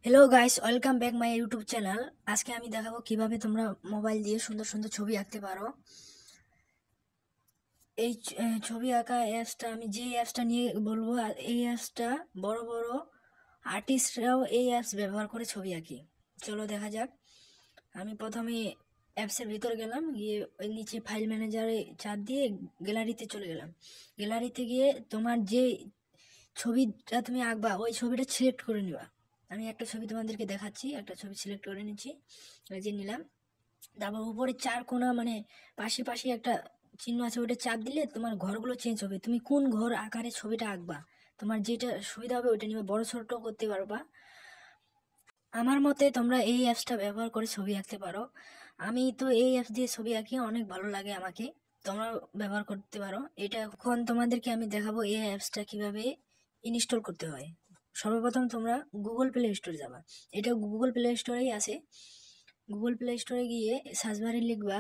Hello guys, welcome back my YouTube channel. আজকে আমি দেখাবো কিভাবে তোমরা মোবাইল দিয়ে সুন্দর সুন্দর ছবি আঁকতে পারো। এই ছবি আঁকা অ্যাপসটা আমি যে অ্যাপসটা নিয়ে বলবো, এই অ্যাপসটা বড় বড় আর্টিস্টরাও এই অ্যাপস ব্যবহার করে ছবি আঁকি। চলো দেখা যাক। আমি প্রথমে অ্যাপসের ভিতরে গেলাম, গিয়ে ওই নিচে ফাইল ম্যানেজারে চাপ দিয়ে গ্যালারিতে চলে গেলাম। গ্যালারিতে গিয়ে তোমার যে ছবিটা তুমি আঁকবা ওই ছবিটা সিলেক্ট করে নিবা। আমি একটা ছবি তোমাদেরকে দেখাচ্ছি, একটা ছবি সিলেক্ট করে নিচ্ছি, এই যে নিলাম। তারপর উপরে চার কোণা মানে পাশে পাশে একটা চিহ্ন আছে, ওটা চাপ দিলে তোমার ঘরগুলো চেঞ্জ হবে। তুমি কোন ঘর আকারে ছবিটা আঁকবা, তোমার যেটা সুবিধা হবে ওইটা নিবে, বড় ছোট করতে পারবা। আমার মতে তোমরা এই অ্যাপসটা ব্যবহার করে ছবি আঁকতে পারো। আমি তো এই অ্যাপস দিয়ে ছবি আঁকি, অনেক ভালো লাগে আমাকে। তোমরা ব্যবহার করতে পারো এটা। এখন তোমাদেরকে আমি দেখাবো এই অ্যাপসটা কিভাবে ইনস্টল করতে হয়। সর্বপ্রথম তোমরা গুগল প্লে স্টোরে যাবা। এটা গুগল প্লে স্টোরেই আছে। গুগল প্লে স্টোরে গিয়ে সার্চ বারে লিখবা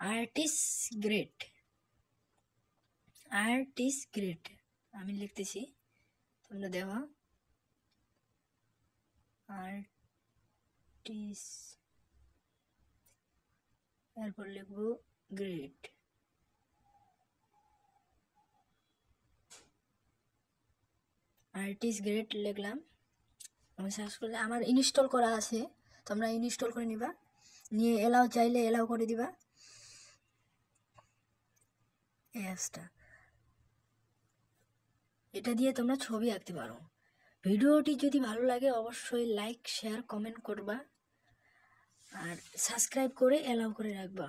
আর্টিস্ট গ্রেট। আমি লিখতেছি, তোমরা দেখো আর্টিস্ট, এরপর লিখবো গ্রেট। আর্টিস্ট গ্রেট লিখলাম, আমি সার্চ করলে আমার ইনস্টল করা আছে। তোমরা ইনস্টল করে নিবা, নিয়ে এলাও চাইলে এলাও করে দিবা অ্যাপসটা। এটা দিয়ে তোমরা ছবি আঁকতে পারো। ভিডিওটি যদি ভালো লাগে অবশ্যই লাইক শেয়ার কমেন্ট করবা, আর সাবস্ক্রাইব করে এলাও করে রাখবা।